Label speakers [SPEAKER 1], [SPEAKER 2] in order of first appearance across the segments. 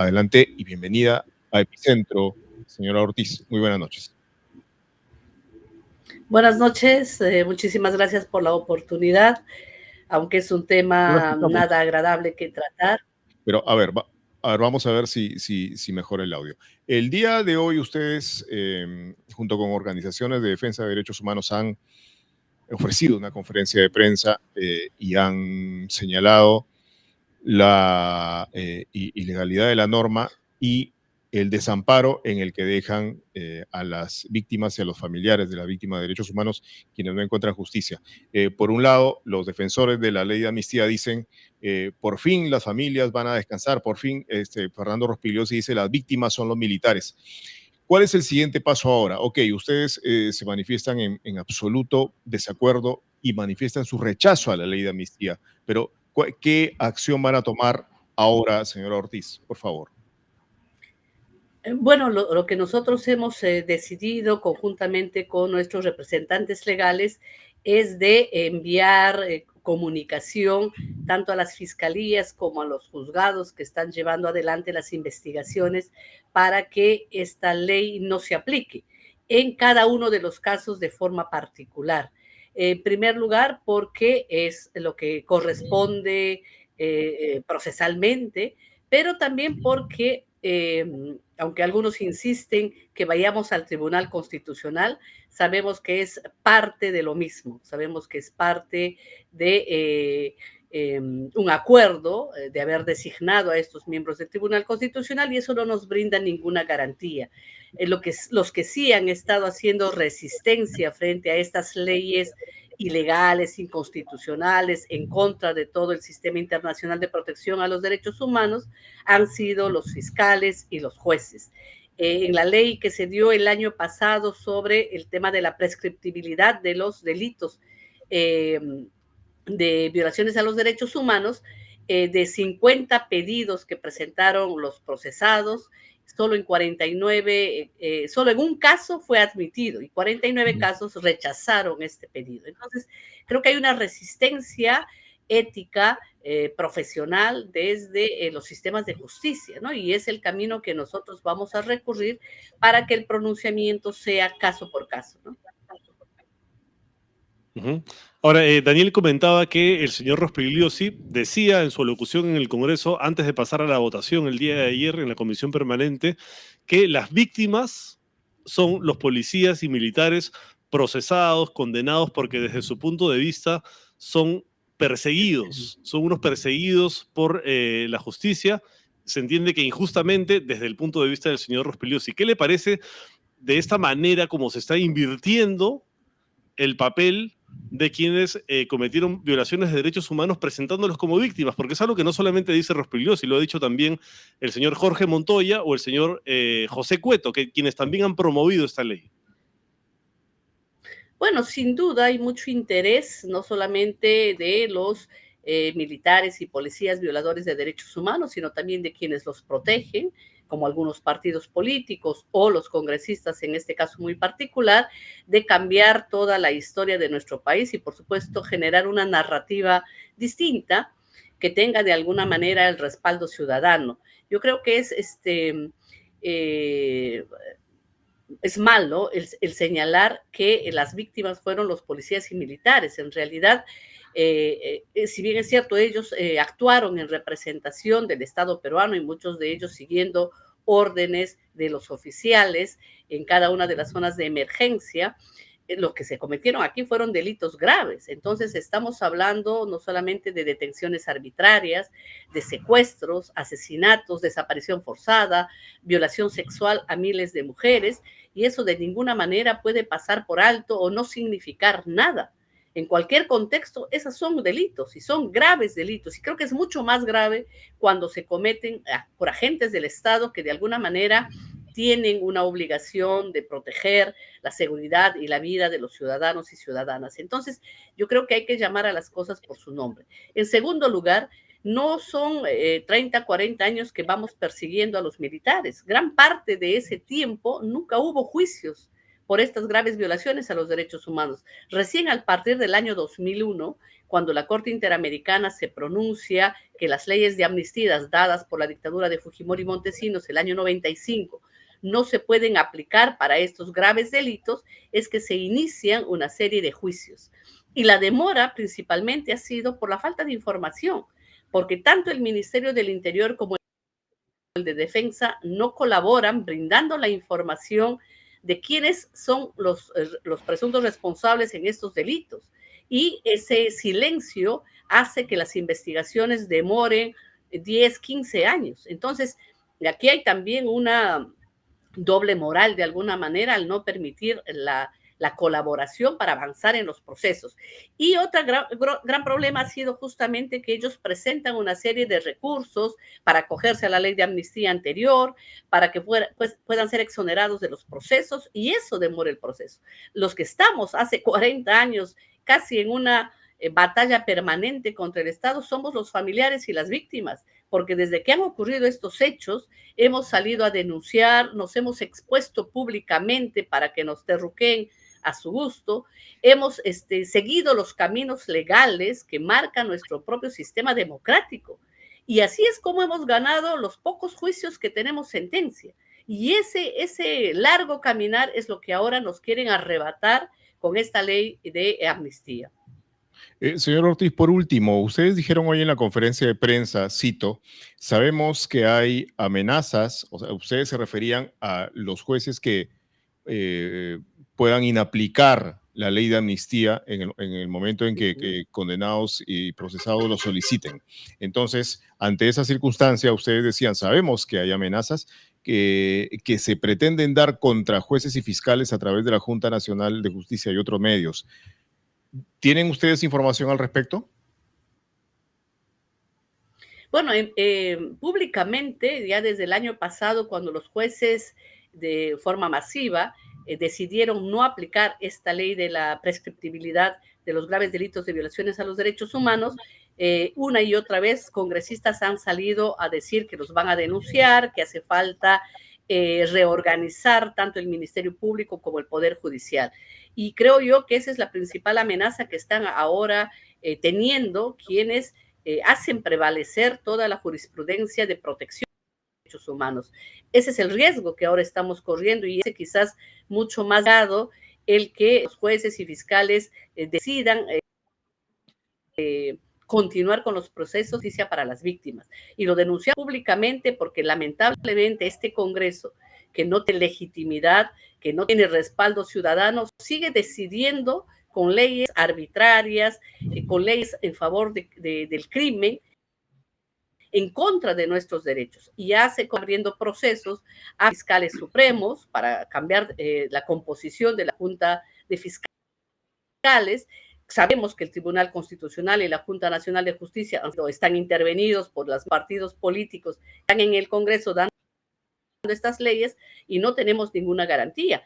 [SPEAKER 1] Adelante y bienvenida a Epicentro, señora Ortiz. Muy buenas noches.
[SPEAKER 2] Buenas noches, muchísimas gracias por la oportunidad, aunque es un
[SPEAKER 1] No la
[SPEAKER 2] tema
[SPEAKER 1] escuchamos,
[SPEAKER 2] nada agradable que tratar.
[SPEAKER 1] pero vamos a ver si mejora el audio. El día de hoy ustedes, junto con organizaciones de defensa de derechos humanos, han ofrecido una conferencia de prensa y han señalado la ilegalidad de la norma y el desamparo en el que dejan a las víctimas y a los familiares de las víctimas de derechos humanos quienes no encuentran justicia. Por un lado, los defensores de la ley de amnistía dicen, por fin las familias van a descansar, por fin Fernando Rospigliosi dice, las víctimas son los militares. ¿Cuál es el siguiente paso ahora? Ok, ustedes se manifiestan en absoluto desacuerdo y manifiestan su rechazo a la ley de amnistía, pero ¿qué acción van a tomar ahora, señora Ortiz? Por favor.
[SPEAKER 2] Bueno, lo que nosotros hemos decidido conjuntamente con nuestros representantes legales es de enviar comunicación tanto a las fiscalías como a los juzgados que están llevando adelante las investigaciones para que esta ley no se aplique en cada uno de los casos de forma particular. En primer lugar, porque es lo que corresponde procesalmente, pero también porque aunque algunos insisten que vayamos al Tribunal Constitucional, sabemos que es parte de lo mismo, sabemos que es parte de un acuerdo de haber designado a estos miembros del Tribunal Constitucional y eso no nos brinda ninguna garantía. Los que sí han estado haciendo resistencia frente a estas leyes ilegales, inconstitucionales, en contra de todo el sistema internacional de protección a los derechos humanos, han sido los fiscales y los jueces. En la ley que se dio el año pasado sobre el tema de la prescriptibilidad de los delitos de violaciones a los derechos humanos, de 50 pedidos que presentaron los procesados, solo en 49, solo en un caso fue admitido y 49 casos rechazaron este pedido. Entonces, creo que hay una resistencia ética, profesional desde los sistemas de justicia, ¿no? Y es el camino que nosotros vamos a recurrir para que el pronunciamiento sea caso por caso, ¿no?
[SPEAKER 3] Ahora, Daniel comentaba que el señor Rospigliosi decía en su alocución en el Congreso, antes de pasar a la votación el día de ayer en la Comisión Permanente, que las víctimas son los policías y militares procesados, condenados, porque desde su punto de vista son perseguidos, son unos perseguidos por la justicia. Se entiende que injustamente desde el punto de vista del señor Rospigliosi. ¿Qué le parece de esta manera como se está invirtiendo el papel de quienes cometieron violaciones de derechos humanos presentándolos como víctimas? Porque es algo que no solamente dice Rospigliosi, lo ha dicho también el señor Jorge Montoya o el señor José Cueto, quienes también han promovido esta ley.
[SPEAKER 2] Bueno, sin duda hay mucho interés, no solamente de los militares y policías violadores de derechos humanos, sino también de quienes los protegen, como algunos partidos políticos o los congresistas, en este caso muy particular, de cambiar toda la historia de nuestro país y, por supuesto, generar una narrativa distinta que tenga de alguna manera el respaldo ciudadano. Yo creo que es malo el señalar que las víctimas fueron los policías y militares. En realidad, si bien es cierto, ellos actuaron en representación del Estado peruano y muchos de ellos siguiendo órdenes de los oficiales en cada una de las zonas de emergencia, lo que se cometieron aquí fueron delitos graves. Entonces estamos hablando no solamente de detenciones arbitrarias, de secuestros, asesinatos, desaparición forzada, violación sexual a miles de mujeres, y eso de ninguna manera puede pasar por alto o no significar nada. En cualquier contexto, esos son delitos y son graves delitos. Y creo que es mucho más grave cuando se cometen por agentes del Estado que de alguna manera tienen una obligación de proteger la seguridad y la vida de los ciudadanos y ciudadanas. Entonces, yo creo que hay que llamar a las cosas por su nombre. En segundo lugar, no son 30, 40 años que vamos persiguiendo a los militares. Gran parte de ese tiempo nunca hubo juicios por estas graves violaciones a los derechos humanos. Recién a partir del año 2001, cuando la Corte Interamericana se pronuncia que las leyes de amnistías dadas por la dictadura de Fujimori y Montesinos el año 95 no se pueden aplicar para estos graves delitos, es que se inician una serie de juicios. Y la demora principalmente ha sido por la falta de información, porque tanto el Ministerio del Interior como el de Defensa no colaboran brindando la información de quiénes son los presuntos responsables en estos delitos. Y ese silencio hace que las investigaciones demoren 10, 15 años. Entonces, aquí hay también una doble moral de alguna manera al no permitir la colaboración para avanzar en los procesos. Y otro gran problema ha sido justamente que ellos presentan una serie de recursos para acogerse a la ley de amnistía anterior, para que puedan ser exonerados de los procesos, y eso demora el proceso. Los que estamos hace 40 años casi en una batalla permanente contra el Estado somos los familiares y las víctimas, porque desde que han ocurrido estos hechos hemos salido a denunciar, nos hemos expuesto públicamente para que nos terruqueen a su gusto, hemos seguido los caminos legales que marca nuestro propio sistema democrático. Y así es como hemos ganado los pocos juicios que tenemos sentencia. Y ese largo caminar es lo que ahora nos quieren arrebatar con esta ley de amnistía.
[SPEAKER 1] Señor Ortiz, por último, ustedes dijeron hoy en la conferencia de prensa, cito, sabemos que hay amenazas, o sea, ustedes se referían a los jueces que puedan inaplicar la ley de amnistía en el momento en que condenados y procesados lo soliciten. Entonces, ante esa circunstancia, ustedes decían, sabemos que hay amenazas que se pretenden dar contra jueces y fiscales a través de la Junta Nacional de Justicia y otros medios. ¿Tienen ustedes información al respecto?
[SPEAKER 2] Bueno, públicamente, ya desde el año pasado, cuando los jueces de forma masiva decidieron no aplicar esta ley de la prescriptibilidad de los graves delitos de violaciones a los derechos humanos, una y otra vez congresistas han salido a decir que los van a denunciar, que hace falta reorganizar tanto el Ministerio Público como el Poder Judicial. Y creo yo que esa es la principal amenaza que están ahora teniendo quienes hacen prevalecer toda la jurisprudencia de protección de derechos humanos. Ese es el riesgo que ahora estamos corriendo, y ese quizás mucho más dado el que los jueces y fiscales decidan continuar con los procesos de justicia para las víctimas. Y lo denunciamos públicamente porque lamentablemente este Congreso, que no tiene legitimidad, que no tiene respaldo ciudadano, sigue decidiendo con leyes arbitrarias, con leyes en favor del crimen, en contra de nuestros derechos, y hace corriendo procesos a fiscales supremos para cambiar la composición de la Junta de Fiscales. Sabemos que el Tribunal Constitucional y la Junta Nacional de Justicia están intervenidos por los partidos políticos que están en el Congreso dando estas leyes, y no tenemos ninguna garantía.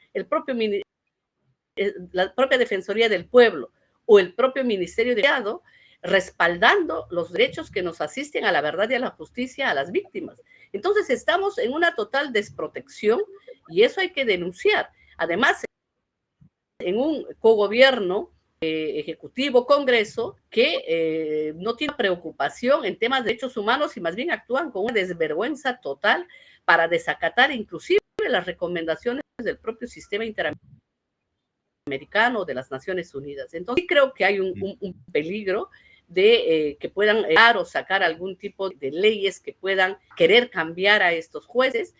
[SPEAKER 2] La propia Defensoría del Pueblo o el propio Ministerio de Estado respaldando los derechos que nos asisten a la verdad y a la justicia a las víctimas. Entonces estamos en una total desprotección, y eso hay que denunciar. Además, en un cogobierno ejecutivo, Congreso, que no tiene preocupación en temas de derechos humanos y más bien actúan con una desvergüenza total para desacatar inclusive las recomendaciones del propio sistema interamericano de las Naciones Unidas. Entonces, sí creo que hay un peligro de que puedan dar o sacar algún tipo de leyes que puedan querer cambiar a estos jueces,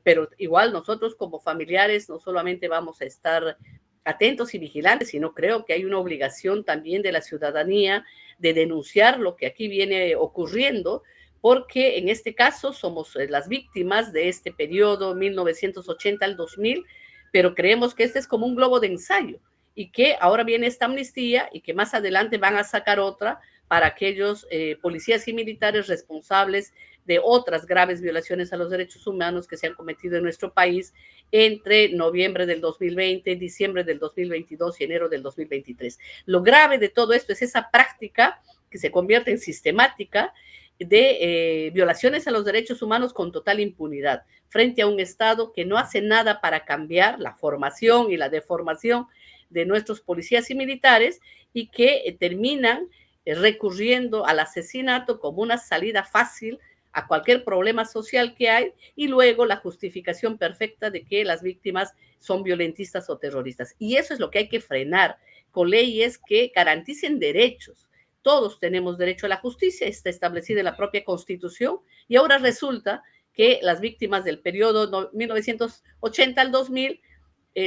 [SPEAKER 2] pero igual nosotros como familiares no solamente vamos a estar atentos y vigilantes, sino creo que hay una obligación también de la ciudadanía de denunciar lo que aquí viene ocurriendo, porque en este caso somos las víctimas de este periodo 1980 al 2000, pero creemos que este es como un globo de ensayo y que ahora viene esta amnistía y que más adelante van a sacar otra para aquellos policías y militares responsables de otras graves violaciones a los derechos humanos que se han cometido en nuestro país entre noviembre del 2020, diciembre del 2022 y enero del 2023. Lo grave de todo esto es esa práctica que se convierte en sistemática de violaciones a los derechos humanos con total impunidad, frente a un Estado que no hace nada para cambiar la formación y la deformación de nuestros policías y militares, y que terminan recurriendo al asesinato como una salida fácil a cualquier problema social que hay, y luego la justificación perfecta de que las víctimas son violentistas o terroristas. Y eso es lo que hay que frenar con leyes que garanticen derechos. Todos tenemos derecho a la justicia, está establecida en la propia Constitución, y ahora resulta que las víctimas del periodo 1980 al 2000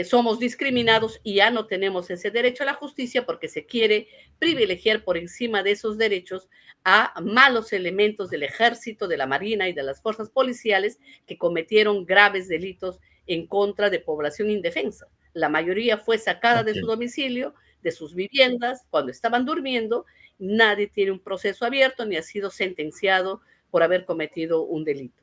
[SPEAKER 2] somos discriminados y ya no tenemos ese derecho a la justicia porque se quiere privilegiar por encima de esos derechos a malos elementos del ejército, de la marina y de las fuerzas policiales que cometieron graves delitos en contra de población indefensa. La mayoría fue sacada de su domicilio, de sus viviendas, cuando estaban durmiendo. Nadie tiene un proceso abierto ni ha sido sentenciado por haber cometido un delito.